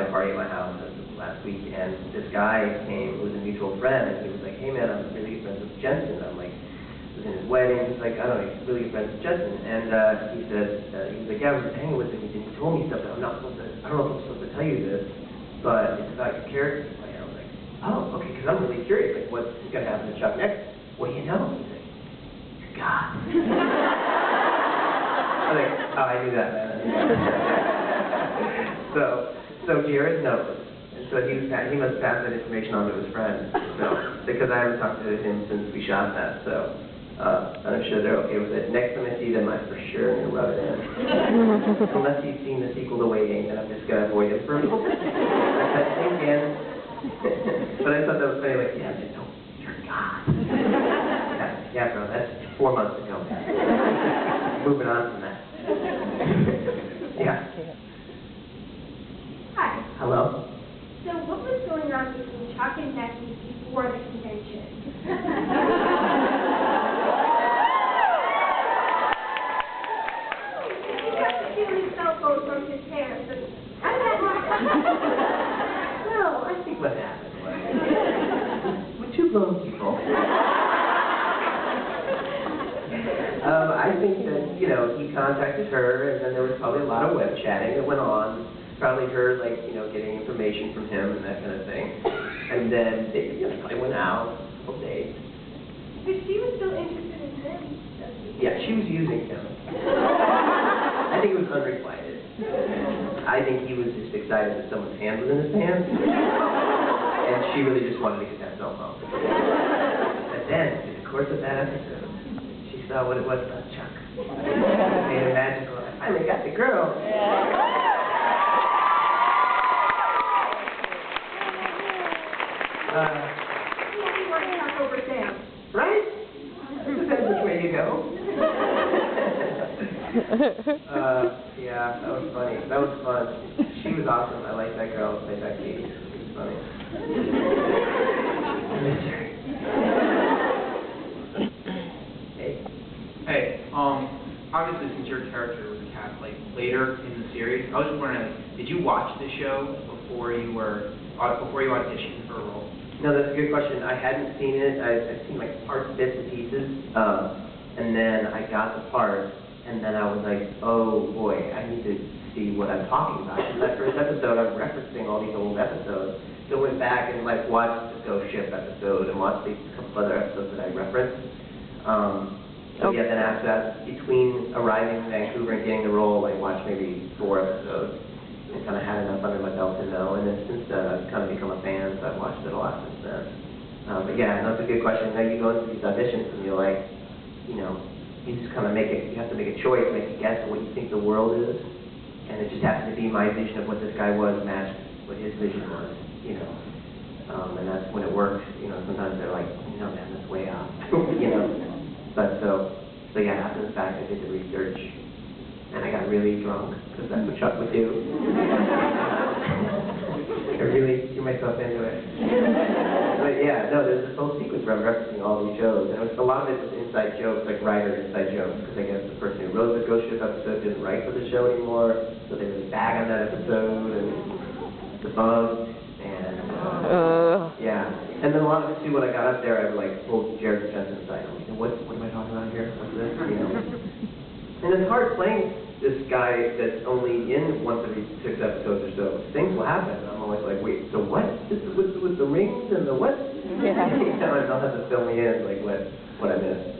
a party at my house last week, and this guy came who was a mutual friend, and he was like, hey man, I'm really good friends with Jensen. I'm like, was in his wedding, he's like, I don't know, he's really good friends with Jensen. And he said, he was like, yeah, I was hanging with him, he told me stuff that I'm not supposed to, I don't know if I'm supposed to tell you this, but it's about your character play. I was like, oh, okay, because I'm really curious, like, what's going to happen to Chuck next? What do you know? He's like, you're God. I was like, oh, I knew that, man. So Jared knows. And so he must pass that information on to his friend. So, because I haven't talked to him since we shot that, so I'm sure they're okay with it. Next time I see them, I'm for sure going to rub it in. Unless you've seen the sequel to Waiting, then I'm just going to avoid it for a little bit. But I thought that was funny, like, yeah, no, you're God. Yeah, bro, that's 4 months ago. Moving on from that. Yeah. Hi. Hello? So what was going on between Chuck and Becky before the convention? He got to steal his cell phone from his parents. And how did that happen? Well, I think what happened was, we're two grown people. I think that, you know, he contacted her, and then there was probably a lot of web chatting that went on. Probably her, like, you know, getting information from him and that kind of thing. And then they, you know, probably went out a couple days. But she was still interested in him. Yeah, she was using him. I think it was unrequited. I think he was just excited that someone's hand was in his pants. And she really just wanted to get that cell phone. But then, in the course of that episode, she saw what it was about Chuck. It made it magical. I finally got the girl. Right? Depends which way you go. Yeah, that was funny. That was fun. She was awesome. I like that girl. Played by Becky. It was funny. I miss her. Hey. Hey, obviously since your character was cast like later in the series, I was just wondering, like, did you watch the show before you auditioned for a role? No, that's a good question. I hadn't seen it. I've seen like parts, bits and pieces, and then I got the part, and then I was like, oh boy, I need to see what I'm talking about. In that first episode, I'm referencing all these old episodes, so I went back and like watched the Ghost Ship episode and watched a couple other episodes that I referenced. So yeah, then after that, between arriving in Vancouver and getting the role, I watched maybe 4 episodes. I kind of had enough under my belt to know, and then since then I've kind of become a fan, so I've watched it a lot since then. But yeah, that's a good question. Now you go into these auditions and you're like, you know, you just kind of you have to make a choice, make a guess at what you think the world is, and it just happens to be my vision of what this guy was matched what his vision was, you know. And that's when it works, you know. Sometimes they're like, no man, that's way off, you know. But so yeah, after the fact I did the research. And I got really drunk, because that's what Chuck would do. I really threw myself into it. But yeah, no, there's this whole sequence where I'm referencing all these shows. And a lot of it was inside jokes, like writer inside jokes, because I guess the person who wrote the Ghost Ship episode didn't write for the show anymore, so they really bag on that episode, and the bugs, and yeah. And then a lot of it too, when I got up there, I would like pull Jared Jensen aside. I'm like, what am I talking about here? What's this? You know? And it's hard playing this guy that's only in once every 6 episodes or so. Things will happen. I'm always like, wait, so what? With the rings and the what? Yeah. You know, and they'll have to fill me in, like, what I missed.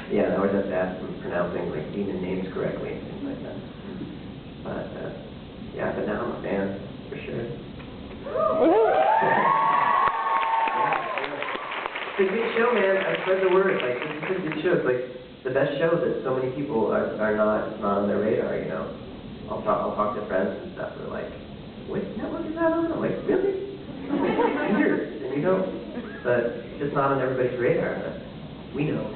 Yeah, and I always have to ask them pronouncing, like, demon names correctly and things like that. But, yeah, but now I'm a fan, for sure. It's a good show, man. I spread the word. Like, this is a good show. It's like the best show that so many people are not on their radar, you know. I'll talk to friends and stuff. They're like, what network is that on? I'm like, really? Years, and you know, but it's just not on everybody's radar. But we know.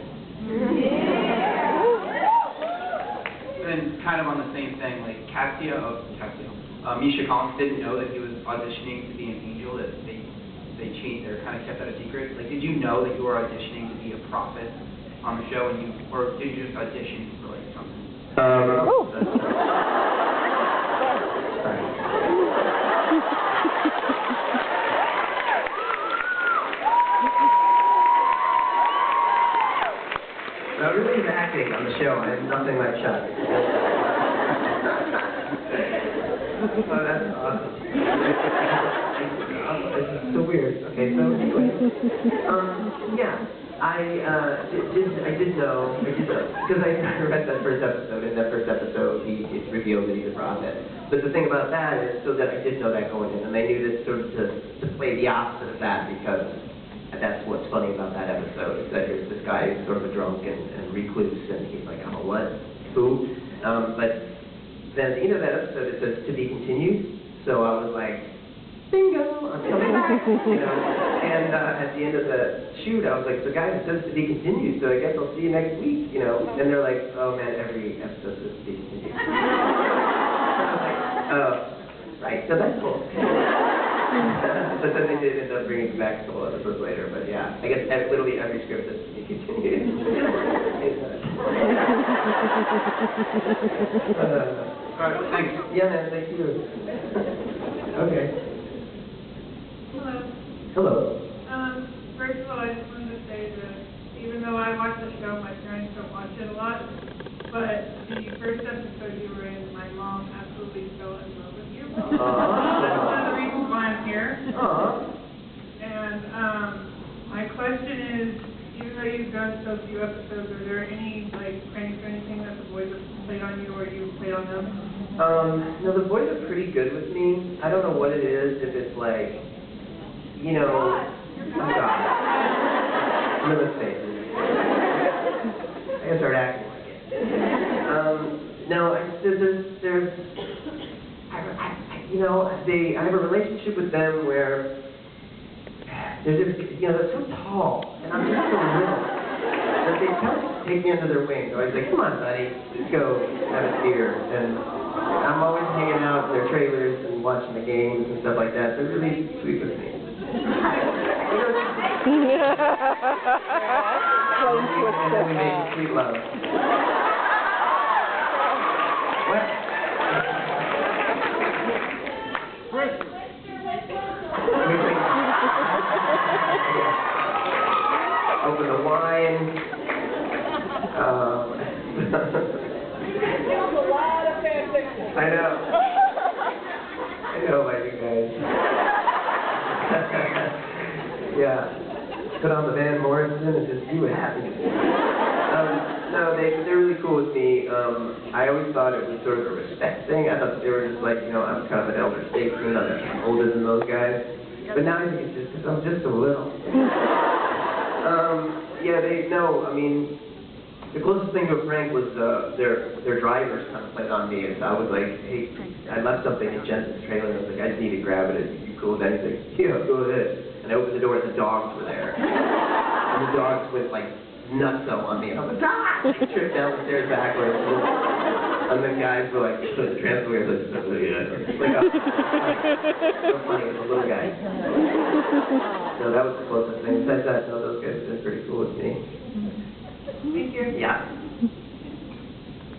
And then kind of on the same thing, like Misha Collins didn't know that he was auditioning to be an angel. That they changed, they kind of kept that a secret. Like, did you know that you were auditioning to be a prophet on the show, or did you just audition for like something? something like Chuck. Oh, that's awesome. This is so weird. Okay, so anyway, yeah, I did know, because I read that first episode. In that first episode, it's revealed that he's a prophet. But the thing about that is, so that I did know that going in, and I knew that sort of to play the opposite of that, because that's what's funny about that episode, is that here's this guy who's sort of a drunk and recluse, and he's like, oh, what? Who? But then at the end of that episode, it says, to be continued. So I was like, bingo, I'm coming back, you know. And at the end of the shoot, I was like, so guys, it says to be continued, so I guess I'll see you next week, you know. And they're like, oh man, every episode says to be continued. I was like, oh, right, so that's cool. But then they did end up bringing it back a couple episodes later, but yeah, I guess literally every script says to be continued. All right, thanks. Yeah, man, thank you. Okay. Hello. Hello. First of all, I just wanted to say that even though I watch the show, my parents don't watch it a lot. But the first episode you were in, my mom absolutely fell in love with you. That's one of the reasons why I'm here. And my question is, even though you've done so few episodes, are there any like pranks or anything that the boys have played on you or you played on them? No, the boys are pretty good with me. I don't know what it is, if it's like, you know, oh God. No, let's face it. I gotta start acting like it. No, there's, you know, I have a relationship with them where they're just, you know, they're so tall, and I'm just so little, that they kind of take me under their wing. They're always like, come on, buddy, let's go have a beer. And I'm always hanging out in their trailers and watching the games and stuff like that. They're really sweet with me. And then we make sweet love. What? Open the wine. I know, my you guys. Yeah. Put on the Van Morrison and just see what happens. No, they're really cool with me. I always thought it was sort of a respect thing. I thought they were just like, you know, I'm kind of an elder statesman. I'm older than those guys. But now I think it's just because I'm just so little. Yeah, they know. I mean, the closest thing to a prank was their drivers kind of played on me. And so I was like, hey, I left something in Jensen's trailer. And I was like, I just need to grab it. It'd be cool. And he's like, yeah, go ahead. And I opened the door and the dogs were there. And the dogs went like nutso on me. And I was like, ah! I tripped down the stairs backwards. And the guys were like, the translator was like, oh, yeah. Like, so funny with the little guy. So that was the closest thing. Besides that, no, those guys have been pretty cool with me. Thank you. Yeah.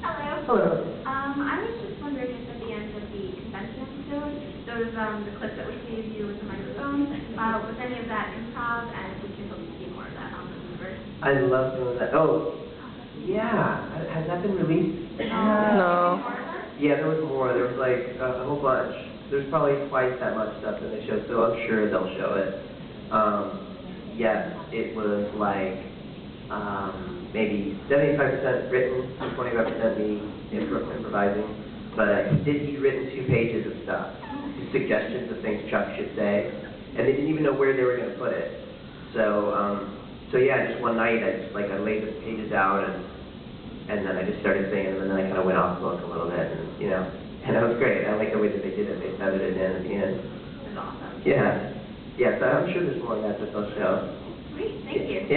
Hello. Hello. I was just wondering if at the end of the convention episode, there was the clip that we see of you with the microphone. Was any of that improv, and if we can hope to see more of that on the Movers? I love doing that. Oh, yeah. Has that been released? No. Yeah, there was more. There was like a whole bunch. There's probably twice that much stuff in the show, so I'm sure they'll show it. Yes, it was like maybe 75% written, 25% me improvising. But he'd written 2 pages of stuff, suggestions of things Chuck should say, and they didn't even know where they were going to put it. So yeah, just one night I laid the pages out and then I just started singing them, and then I kind of went off book a little bit, and you know, and that was great. I like the way that they did it. They feathered it in at the end. It was awesome. Yeah, so I'm sure there's more of that they'll show. Great, thank you. Yeah.